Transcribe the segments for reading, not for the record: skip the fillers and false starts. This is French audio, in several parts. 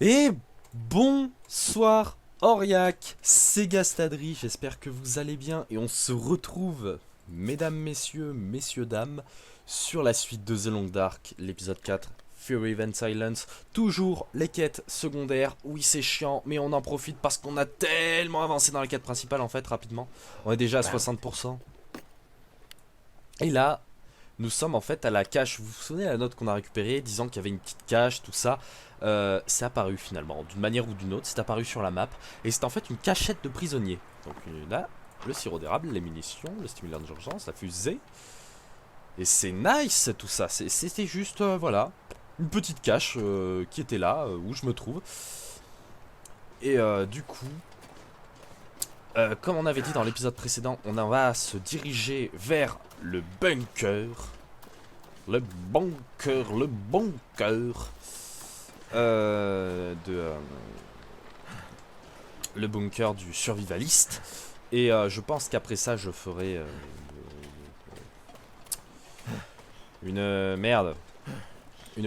Et bonsoir Aurillac, c'est Gastadri, j'espère que vous allez bien et on se retrouve, mesdames, messieurs, dames, sur la suite de The Long Dark, l'épisode 4, Fury Event Silence. Toujours les quêtes secondaires, oui c'est chiant, mais on en profite parce qu'on a tellement avancé dans la quête principale en fait, rapidement. On est déjà à 60%. Et là, nous sommes en fait à la cache, vous vous souvenez de la note qu'on a récupérée, disant qu'il y avait une petite cache, tout ça. C'est apparu finalement, d'une manière ou d'une autre, c'est apparu sur la map. Et c'est en fait une cachette de prisonniers. Donc là, le sirop d'érable, les munitions, le stimulant d'urgence, la fusée. Et c'est nice tout ça, c'était juste, voilà, une petite cache qui était là, où je me trouve. Et du coup, comme on avait dit dans l'épisode précédent, on en va se diriger vers le bunker. Le bunker. Le bunker du survivaliste. Et je pense qu'après ça, je ferai une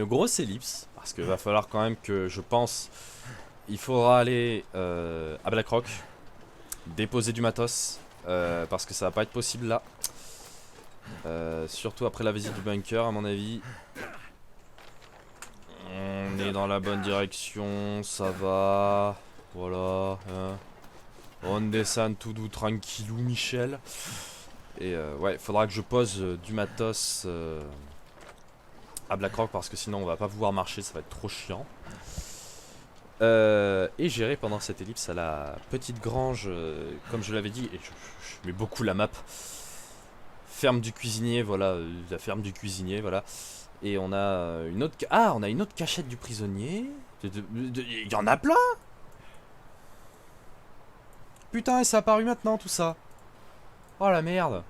grosse ellipse. Parce qu'il va falloir quand même que, je pense, il faudra aller à Blackrock, déposer du matos. Parce que ça va pas être possible là. Surtout après la visite du bunker, à mon avis. On est dans la bonne direction, ça va. Voilà. On descend tout doux, tranquillou, Michel. Et ouais, il faudra que je pose du matos à Blackrock parce que sinon on va pas pouvoir marcher, ça va être trop chiant. Et j'irai pendant cette ellipse à la petite grange, comme je l'avais dit, et je mets beaucoup la map. Ferme du cuisinier, voilà, la ferme du cuisinier, voilà. Et on a une autre... Ah, on a une autre cachette du prisonnier. Il y en a plein. Putain, et ça a apparu maintenant, tout ça. Oh la merde.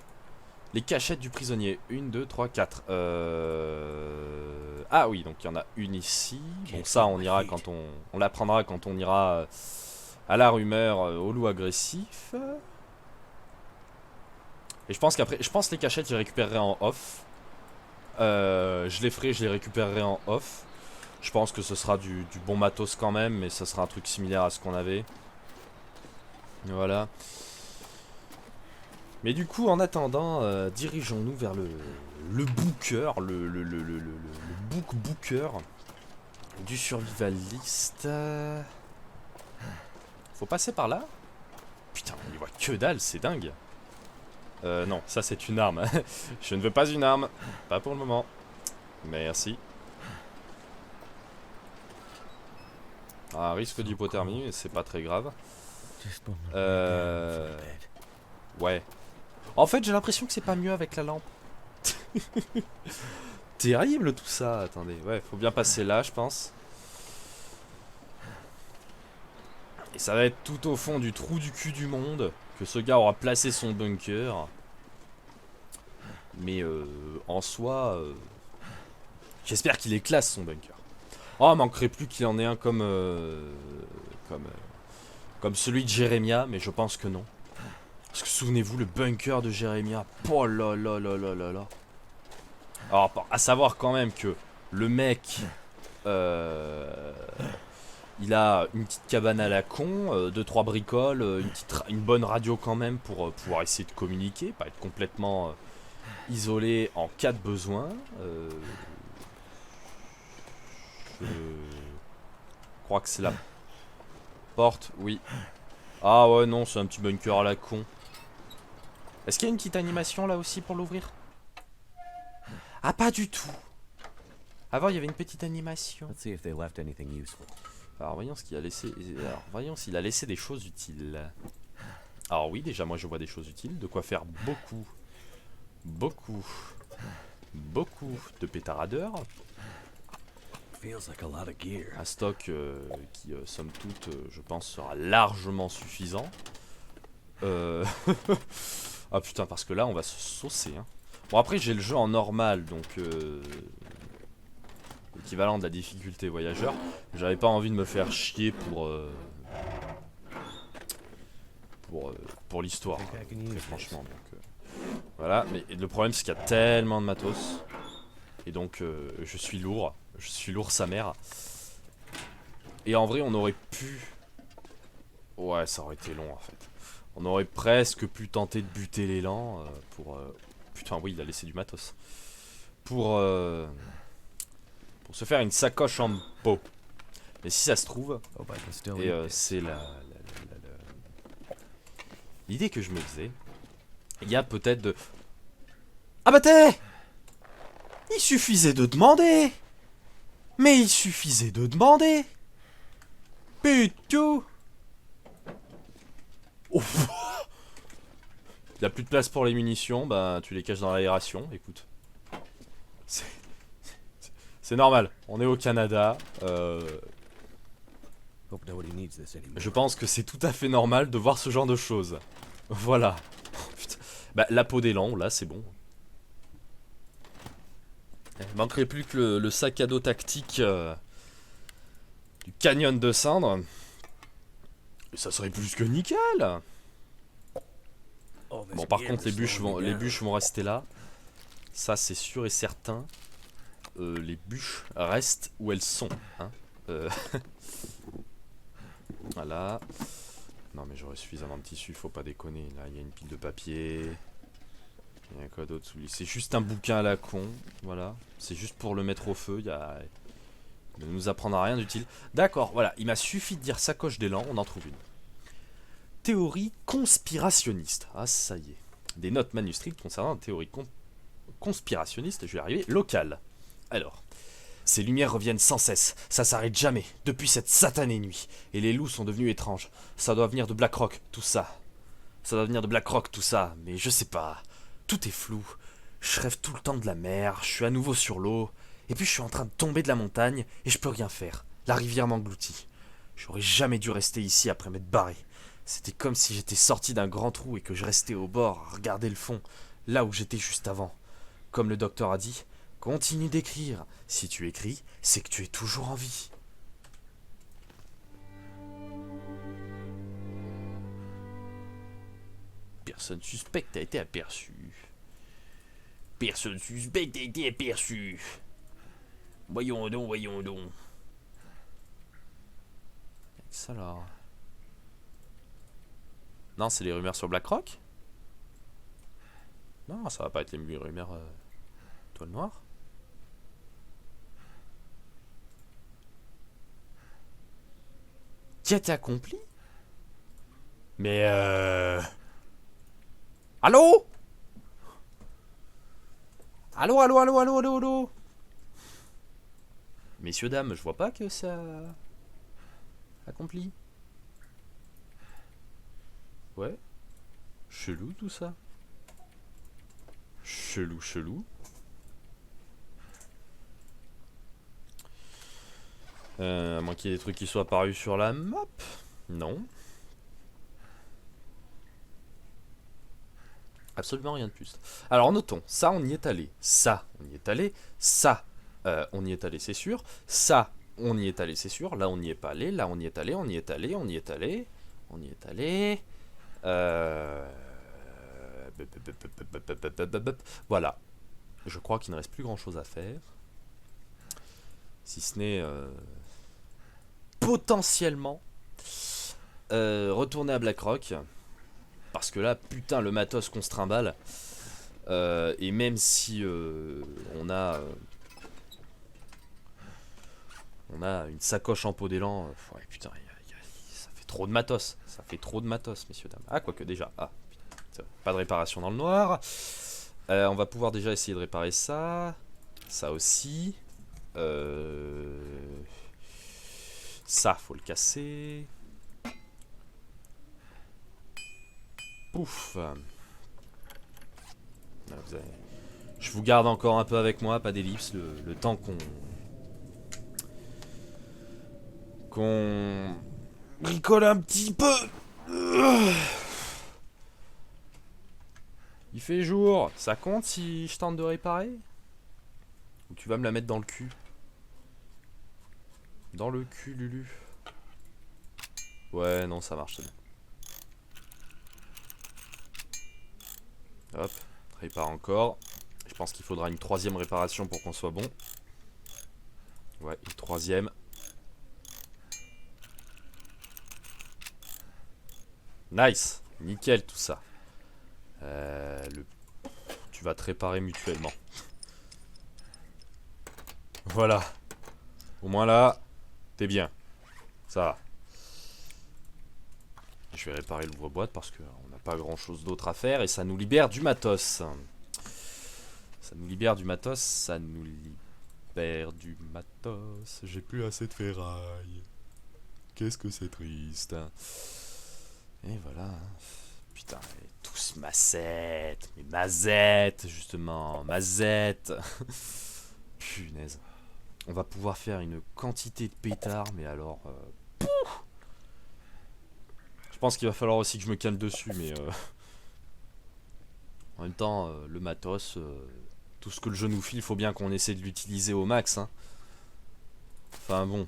Les cachettes du prisonnier. 1, 2, 3, 4. Ah oui, donc il y en a une ici. Bon, ça, on ira quand on la prendra quand on ira à la rumeur, au loup agressif. Et je pense qu'après... Je pense que les cachettes, je les récupérerai en off. Je les récupérerai en off. Je pense que ce sera du bon matos quand même, mais ça sera un truc similaire à ce qu'on avait. Voilà. Mais du coup, en attendant, dirigeons-nous vers le booker, le booker du survivaliste. Faut passer par là. Putain, on y voit que dalle, c'est dingue. Non, ça c'est une arme. Je ne veux pas une arme. Pas pour le moment. Merci. Un risque d'hypothermie, mais c'est pas très grave. Ouais. En fait, j'ai l'impression que c'est pas mieux avec la lampe. Terrible tout ça. Attendez, ouais, faut bien passer là, je pense. Et ça va être tout au fond du trou du cul du monde que ce gars aura placé son bunker. Mais en soi, j'espère qu'il est classe son bunker. Oh, manquerait plus qu'il en ait un comme celui de Jérémia, mais je pense que non. Parce que souvenez-vous, le bunker de Jérémia. Oh là là là là là là. Alors, à savoir quand même que le mec, il a une petite cabane à la con, 2-3 bricoles, une bonne radio quand même pour pouvoir essayer de communiquer, pas être complètement isolé en cas de besoin. Je crois que c'est la porte, oui. Ah ouais, non, c'est un petit bunker à la con. Est-ce qu'il y a une petite animation là aussi pour l'ouvrir? Ah, pas du tout. Avant, il y avait une petite animation. Alors, voyons ce qu'il a laissé. Alors, voyons s'il a laissé des choses utiles. Alors oui, déjà, moi je vois des choses utiles. De quoi faire beaucoup de pétaradeurs. Un stock qui, somme toute, je pense, sera largement suffisant. Ah putain, parce que là, on va se saucer. Hein. Bon, après, j'ai le jeu en normal, donc... équivalent de la difficulté voyageur. J'avais pas envie de me faire chier pour l'histoire, très franchement. Donc, voilà, mais le problème, c'est qu'il y a tellement de matos. Et donc, je suis lourd. Je suis l'ours sa mère. Et en vrai, on aurait pu... Ouais, ça aurait été long en fait. On aurait presque pu tenter de buter l'élan pour... Putain, oui, il a laissé du matos. Pour se faire une sacoche en peau. Mais si ça se trouve, et c'est l'idée que je me faisais, il y a peut-être de... Ah bah t'es... Il suffisait de demander. Mais il suffisait de demander. Putain. Ouf. Il n'y a plus de place pour les munitions, bah tu les caches dans l'aération, écoute. C'est normal, on est au Canada. Je pense que c'est tout à fait normal de voir ce genre de choses. Voilà. Putain. Bah la peau d'élan, là c'est bon. Il manquerait plus que le sac à dos tactique du canyon de cendres. Et ça serait plus que nickel. Bon par contre les bûches vont rester là. Ça c'est sûr et certain. Les bûches restent où elles sont. Hein. Voilà. Non mais j'aurais suffisamment de tissu, faut pas déconner. Là il y a une pile de papier. Il y a quoi d'autre sous lui? C'est juste un bouquin à la con. Voilà. C'est juste pour le mettre au feu. Il ne nous apprendra rien d'utile. D'accord, voilà. Il m'a suffi de dire sacoche d'élan, on en trouve une. Théorie conspirationniste. Ah ça y est. Des notes manuscrites concernant une théorie conspirationniste, je vais y arriver, locale. Alors, ces lumières reviennent sans cesse, ça s'arrête jamais, depuis cette satanée nuit. Et les loups sont devenus étranges. Ça doit venir de Blackrock, tout ça. Ça doit venir de Blackrock, tout ça, mais je sais pas. Tout est flou. Je rêve tout le temps de la mer, je suis à nouveau sur l'eau. Et puis je suis en train de tomber de la montagne et je peux rien faire. La rivière m'engloutit. J'aurais jamais dû rester ici après m'être barré. C'était comme si j'étais sorti d'un grand trou et que je restais au bord à regarder le fond, là où j'étais juste avant. Comme le docteur a dit, continue d'écrire. Si tu écris, c'est que tu es toujours en vie. Personne suspecte a été aperçu. Personne suspecte a été aperçu. Voyons donc, voyons donc. Ça là. Non, c'est les rumeurs sur BlackRock? Non, ça va pas être les rumeurs toile noire. Quête accomplie? Mais Allô? Allô, allô, allô, allô, allô, allô? Messieurs, dames, je vois pas que ça... accompli. Ouais. Chelou tout ça. Chelou, chelou. À moins qu'il y ait des trucs qui soient apparus sur la map. Non. Absolument rien de plus. Alors notons, ça on y est allé. Ça, on y est allé. Ça, on y est allé, c'est sûr. Ça, on y est allé, c'est sûr. Là, on n'y est pas allé. Là, on y est allé, on y est allé, on y est allé. On y est allé. Voilà. Je crois qu'il ne reste plus grand chose à faire. Si ce n'est potentiellement retourner à Blackrock. Parce que là, putain, le matos qu'on se trimballe. Et même si on a une sacoche en peau d'élan, ouais, putain, ça fait trop de matos. Ça fait trop de matos, messieurs, dames. Ah, quoique déjà. Ah, putain, pas de réparation dans le noir. On va pouvoir déjà essayer de réparer ça. Ça aussi. Ça, faut le casser. Pouf. Je vous garde encore un peu avec moi, pas d'ellipse, le temps qu'on bricole un petit peu. Il fait jour, ça compte si je tente de réparer? Ou tu vas me la mettre dans le cul? Dans le cul, Lulu. Ouais, non, ça marche, c'est bon. Hop, répare encore. Je pense qu'il faudra une troisième réparation pour qu'on soit bon. Ouais, et troisième. Nice. Nickel tout ça. Tu vas te réparer mutuellement. Voilà. Au moins là, t'es bien. Ça va. Je vais réparer l'ouvre-boîte parce qu'on n'a pas grand chose d'autre à faire et ça nous libère du matos. Ça nous libère du matos, ça nous libère du matos. J'ai plus assez de ferraille. Qu'est-ce que c'est triste. Et voilà. Putain, tous mazette. Mais mazette, justement. Mazette. Punaise. On va pouvoir faire une quantité de pétards, mais alors... Je pense qu'il va falloir aussi que je me calme dessus, mais... En même temps, le matos... tout ce que le jeu nous file, il faut bien qu'on essaie de l'utiliser au max, hein. Enfin bon.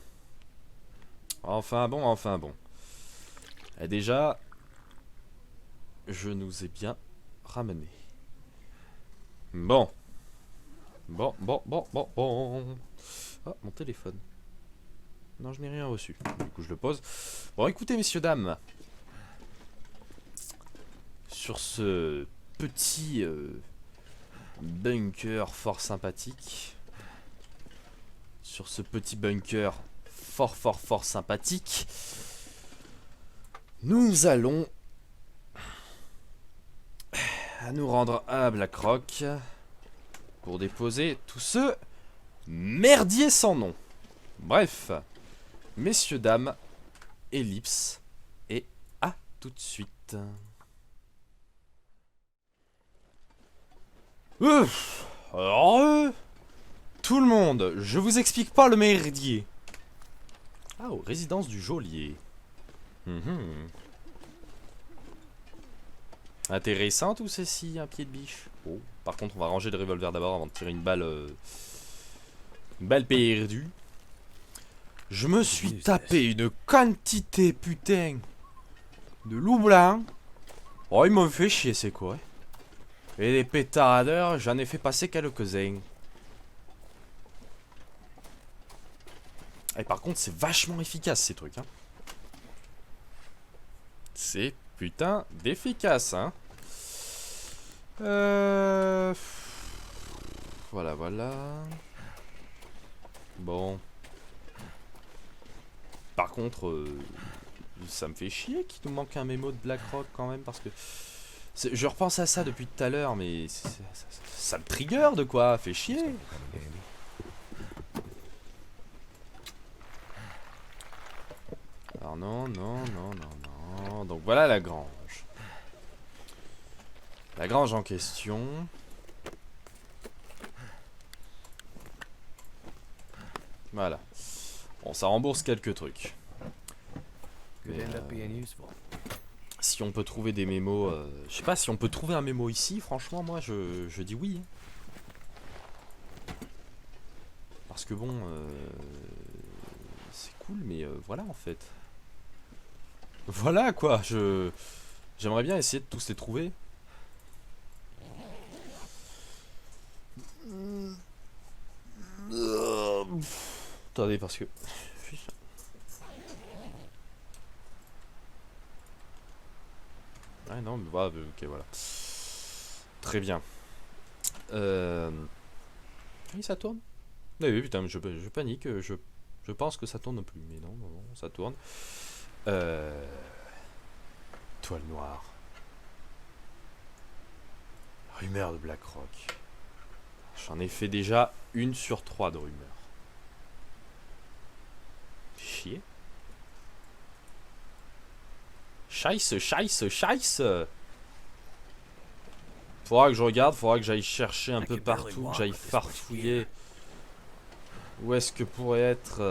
Enfin bon. Et déjà... Je nous ai bien ramené. Bon. Bon. Ah, mon téléphone. Non, je n'ai rien reçu. Du coup, je le pose. Bon, écoutez, messieurs, dames. Sur ce petit bunker fort sympathique. Sur ce petit bunker fort sympathique. Nous allons à nous rendre à Black Rock pour déposer tout ce merdier sans nom. Bref, messieurs, dames, ellipse, et à tout de suite. Alors, tout le monde, je vous explique pas le merdier. Ah, aux résidences du geôlier. Intéressant tout ceci, un pied de biche. Oh. Par contre, on va ranger le revolver d'abord avant de tirer une balle perdue. Je me suis tapé une quantité, putain, de loup blanc. Oh, ils m'ont fait chier, c'est quoi? Et des pétardeurs, j'en ai fait passer quelques-uns. Et par contre, c'est vachement efficace, ces trucs, hein. C'est putain d'efficace, hein. Voilà. Bon. Par contre, ça me fait chier qu'il nous manque un mémo de Black Rock quand même, parce que... Je repense à ça depuis tout à l'heure, mais... Ça me trigger de quoi, fait chier. Alors non. Donc voilà la grange. La grange en question. Voilà. Bon, ça rembourse quelques trucs. Mais, si on peut trouver des mémos... je sais pas, si on peut trouver un mémo ici, franchement, moi, je dis oui. Parce que bon... c'est cool, mais voilà, en fait. Voilà, quoi, j'aimerais bien essayer de tous les trouver. Attendez, parce que... Ah non, mais voilà, ok, voilà. Très bien. Oui, ça tourne. Oui, putain, je panique, je pense que ça tourne plus, mais non, ça tourne. Toile noire. Rumeur de Black Rock. J'en ai fait déjà 1 sur 3 de rumeurs. Chier. Scheisse. Faudra que je regarde, faudra que j'aille chercher un peu partout, que j'aille farfouiller. Où est-ce que pourrait être...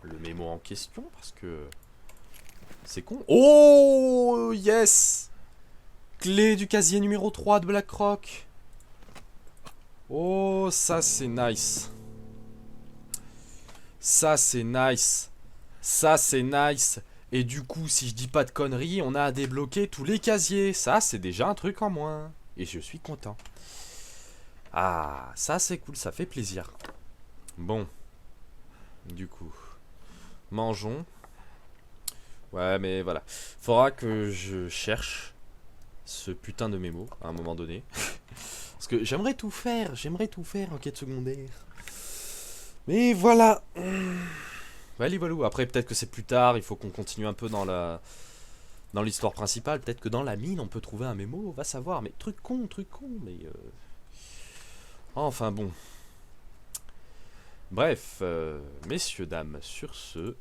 le mémo en question, parce que... C'est con. Oh, yes! Clé du casier numéro 3 de Black Rock. Oh, ça c'est nice. Ça c'est nice. Et du coup, si je dis pas de conneries, on a à débloquer tous les casiers. Ça, c'est déjà un truc en moins. Et je suis content. Ah, ça c'est cool, ça fait plaisir. Bon, du coup, mangeons. Ouais, mais voilà. Faudra que je cherche ce putain de mémo à un moment donné. Parce que j'aimerais tout faire en quête secondaire. Mais voilà. Allez, voilà. Après, peut-être que c'est plus tard, il faut qu'on continue un peu dans l'histoire principale. Peut-être que dans la mine, on peut trouver un mémo, on va savoir. Mais truc con, mais... Enfin bon. Bref, messieurs, dames, sur ce,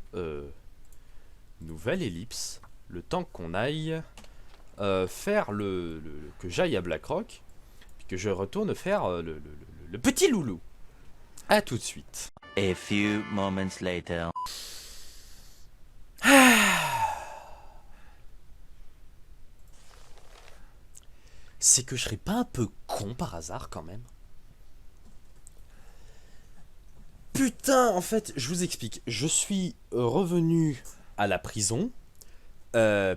nouvelle ellipse. Le temps qu'on aille faire que j'aille à Blackrock, puis que je retourne faire le petit loulou. A tout de suite. A few moments later. C'est que je serais pas un peu con par hasard quand même. Putain, en fait, je vous explique. Je suis revenu à la prison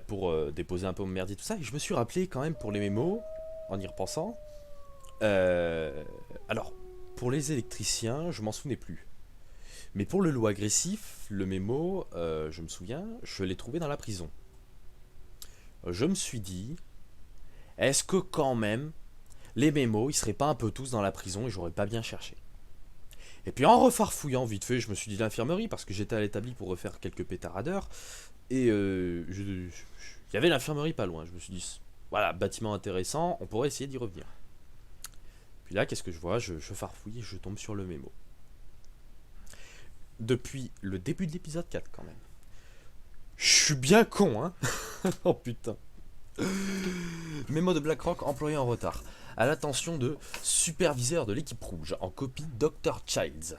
pour déposer un peu mon merdier, tout ça, et je me suis rappelé quand même pour les mémos, en y repensant. Alors, pour les électriciens, je m'en souvenais plus. Mais pour le loup agressif, le mémo, je me souviens, je l'ai trouvé dans la prison. Je me suis dit, est-ce que quand même, les mémos, ils seraient pas un peu tous dans la prison et j'aurais pas bien cherché. Et puis en refarfouillant vite fait, je me suis dit l'infirmerie parce que j'étais à l'établi pour refaire quelques pétaradeurs. Et il y avait l'infirmerie pas loin. Je me suis dit, voilà, bâtiment intéressant, on pourrait essayer d'y revenir. Puis là, qu'est-ce que je vois, je farfouille et je tombe sur le mémo. Depuis le début de l'épisode 4 quand même. Je suis bien con, hein. Oh putain. Mémo de Blackrock, employé en retard. À l'attention de superviseur de l'équipe rouge, en copie Dr. Childs.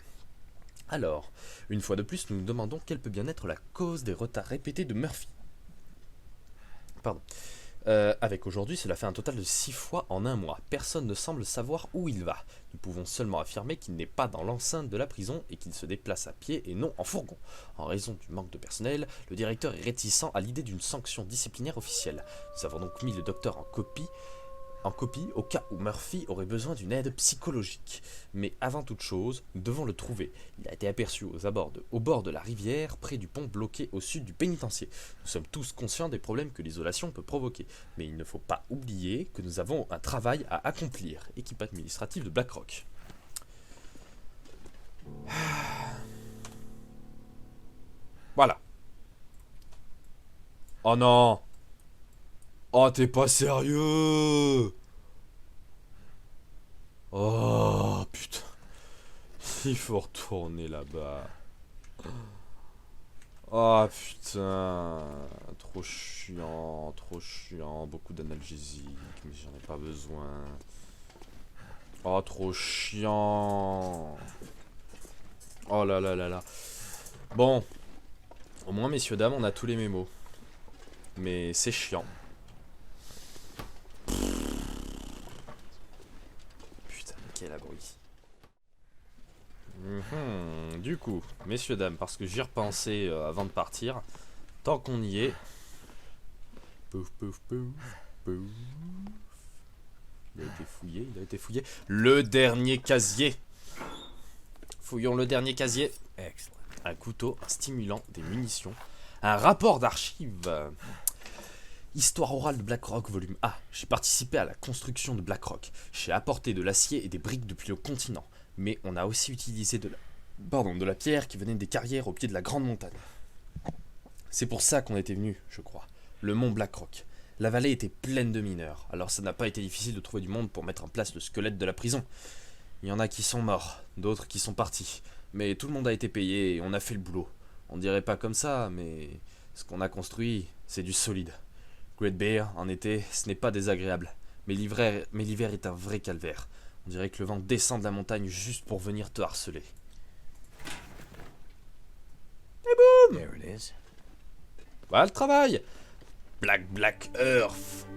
Alors, une fois de plus, nous nous demandons quelle peut bien être la cause des retards répétés de Murphy. Pardon. Avec aujourd'hui, cela fait un total de 6 fois en un mois. Personne ne semble savoir où il va. Nous pouvons seulement affirmer qu'il n'est pas dans l'enceinte de la prison et qu'il se déplace à pied et non en fourgon. En raison du manque de personnel, le directeur est réticent à l'idée d'une sanction disciplinaire officielle. Nous avons donc mis le docteur en copie au cas où Murphy aurait besoin d'une aide psychologique. Mais avant toute chose, nous devons le trouver. Il a été aperçu au bord de la rivière, près du pont bloqué au sud du pénitencier. Nous sommes tous conscients des problèmes que l'isolation peut provoquer, mais il ne faut pas oublier que nous avons un travail à accomplir. Équipe administrative de Blackrock. Voilà. Oh non. Oh, t'es pas sérieux? Oh, putain. Il faut retourner là-bas. Oh, putain. Trop chiant. Beaucoup d'analgésiques, mais j'en ai pas besoin. Oh, trop chiant. Oh là là là là. Bon. Au moins, messieurs, dames, on a tous les mémos. Mais c'est chiant. Putain, quel abruti. Du coup, messieurs, dames, parce que j'y repensais avant de partir, tant qu'on y est... Pouf, pouf, pouf, pouf. Il a été fouillé. Le dernier casier. Fouillons le dernier casier. Excellent. Un couteau, un stimulant, des munitions, un rapport d'archives. Histoire orale de Blackrock, volume A. J'ai participé à la construction de Blackrock. J'ai apporté de l'acier et des briques depuis le continent. Mais on a aussi utilisé de la pierre qui venait des carrières au pied de la grande montagne. C'est pour ça qu'on était venu, je crois. Le mont Blackrock. La vallée était pleine de mineurs, alors ça n'a pas été difficile de trouver du monde pour mettre en place le squelette de la prison. Il y en a qui sont morts, d'autres qui sont partis. Mais tout le monde a été payé et on a fait le boulot. On dirait pas comme ça, mais ce qu'on a construit, c'est du solide. Great Bear, en été, ce n'est pas désagréable. Mais l'hiver est un vrai calvaire. On dirait que le vent descend de la montagne juste pour venir te harceler. Et boum! There it is. Voilà le travail! Black Earth!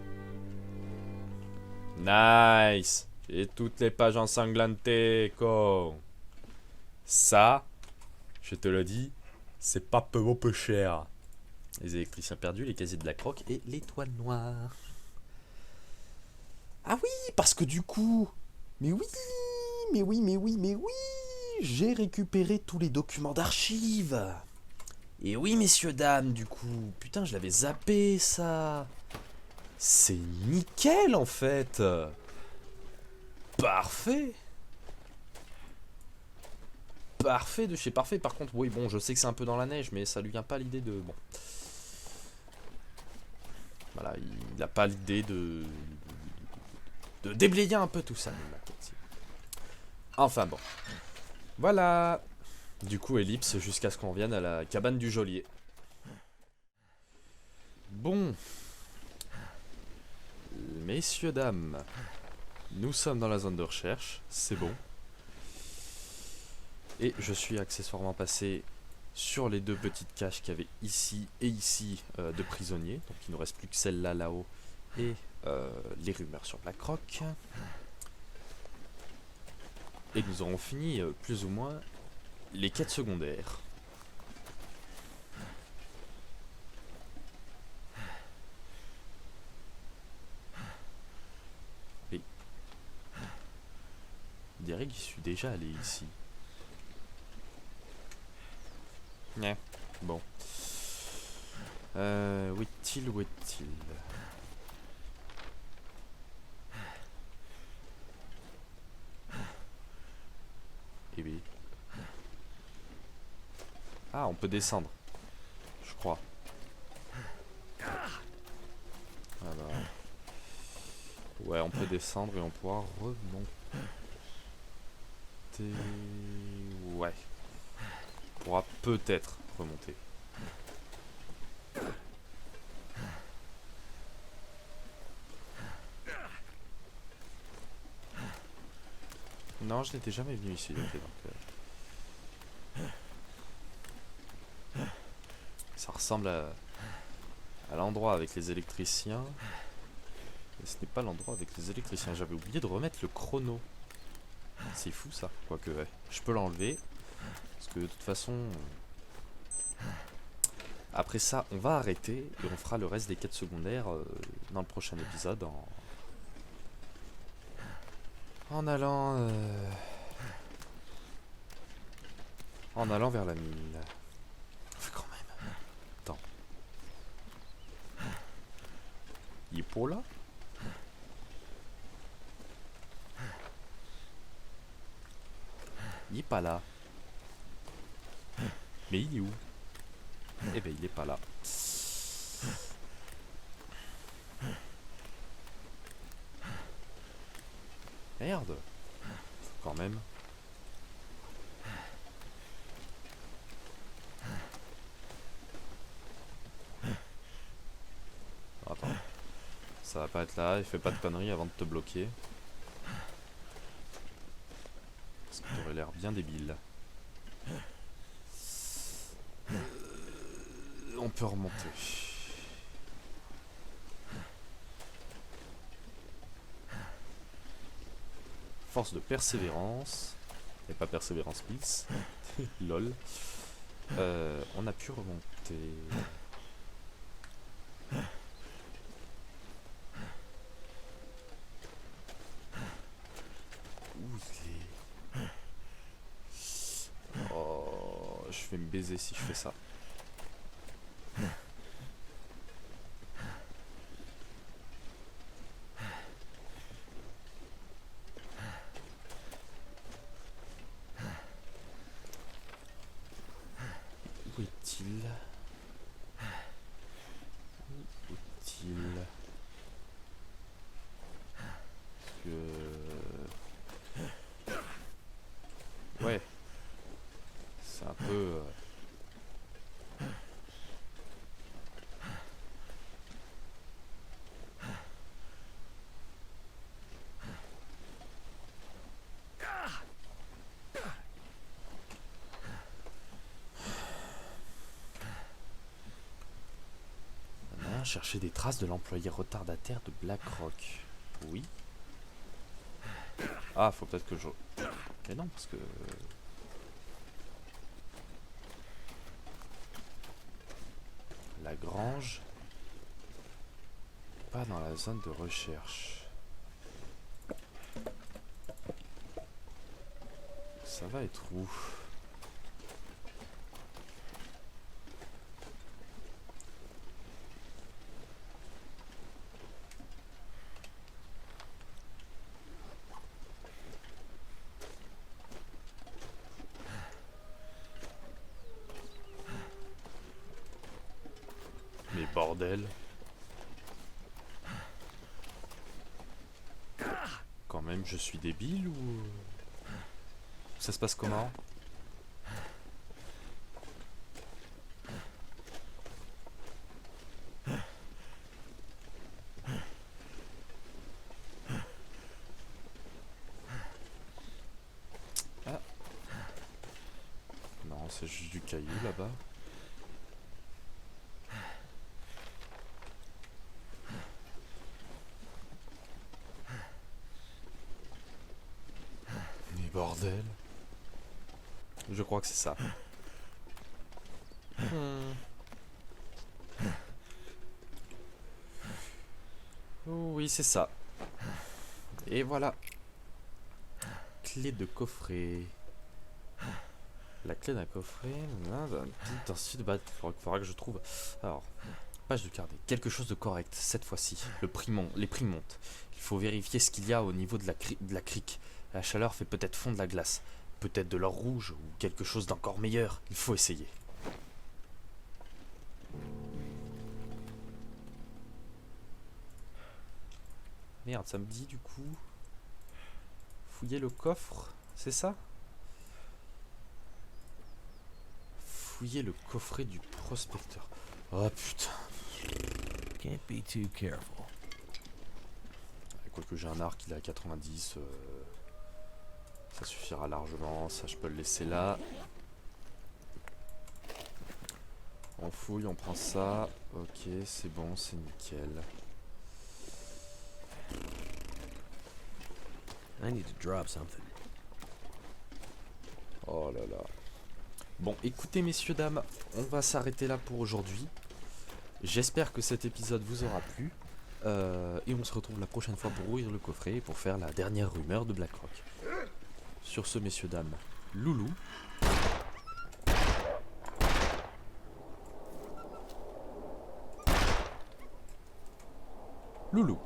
Nice! J'ai toutes les pages ensanglantées, con! Ça, je te le dis, c'est pas peu cher. Les électriciens perdus, les casiers de Blackrock et l'étoile noire. Ah oui, parce que du coup... Mais oui, mais oui, j'ai récupéré tous les documents d'archives. Et oui, messieurs, dames, du coup... Putain, je l'avais zappé, ça. C'est nickel, en fait. Parfait. Parfait de chez parfait. Par contre, oui, bon, je sais que c'est un peu dans la neige, mais ça lui vient pas l'idée de... Bon. Voilà, il a pas l'idée de déblayer un peu tout ça. Enfin bon. Voilà. Du coup, ellipse jusqu'à ce qu'on vienne à la cabane du geôlier. Bon. Messieurs, dames. Nous sommes dans la zone de recherche. C'est bon. Et je suis accessoirement passé sur les deux petites caches qu'il y avait ici et ici de prisonniers. Donc il ne nous reste plus que celle-là là-haut et les rumeurs sur Blackrock. Et nous aurons fini plus ou moins les quêtes secondaires. Et on dirait que j'y suis déjà allé ici. Ouais, bon. Où est-il, où est-il? Eh bien. Ah, on peut descendre. Je crois. Alors. Ouais, on peut descendre et on pourra remonter. Ouais. On pourra peut-être remonter. Non, je n'étais jamais venu ici. Ok, donc, ça ressemble à l'endroit avec les électriciens. Mais ce n'est pas l'endroit avec les électriciens. J'avais oublié de remettre le chrono. C'est fou ça. Quoique, ouais. Je peux l'enlever. Parce que de toute façon... Après ça, on va arrêter. Et on fera le reste des quêtes secondaires dans le prochain épisode. En allant... En allant vers la mine. Enfin, quand même. Attends. Il est pour là? Il est pas là. Mais il est où? Eh ben il est pas là. Merde. Quand même. Attends. Ça va pas être là, il fait pas de conneries avant de te bloquer. Parce que t'aurais l'air bien débile. On peut remonter. Force de persévérance. Et pas persévérance plus. Lol. On a pu remonter. Où il est? Oh, je vais me baiser si je fais ça. Où est-il? Où est-il? Ouais. C'est un peu... Chercher des traces de l'employé retardataire de Blackrock. Oui. Ah, faut peut-être que je... Mais non, parce que... La grange... Pas dans la zone de recherche. Ça va être où? Mais bordel. Quand même, je suis débile ou... Ça se passe comment? Ah. Non, c'est juste du caillou là-bas. Mais bordel. Je crois que c'est ça. Oh oui, c'est ça. Et voilà. Clé de coffret. La clé d'un coffret. D'un petit institut de base. Il faudra que je trouve. Alors, page de carnet. Quelque chose de correct cette fois-ci. Les prix montent. Il faut vérifier ce qu'il y a au niveau de la crique. La chaleur fait peut-être fondre la glace. Peut-être de l'or rouge ou quelque chose d'encore meilleur. Il faut essayer. Merde, ça me dit du coup. Fouiller le coffre, c'est ça? Fouiller le coffret du prospecteur. Oh putain. Can't be too careful. Quoique j'ai un arc, il est à 90. Ça suffira largement. Ça, je peux le laisser là. On fouille, on prend ça. Ok, c'est bon, c'est nickel. I need to drop something. Oh là là. Bon, écoutez messieurs, dames, on va s'arrêter là pour aujourd'hui. J'espère que cet épisode vous aura plu. Et on se retrouve la prochaine fois pour ouvrir le coffret et pour faire la dernière rumeur de Blackrock. Sur ce, messieurs, dames, Loulou. Loulou.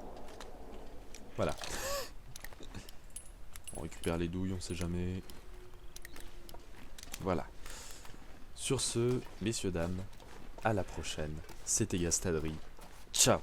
Voilà. On récupère les douilles, on sait jamais. Voilà. Sur ce, messieurs, dames, à la prochaine. C'était Gastadri. Ciao.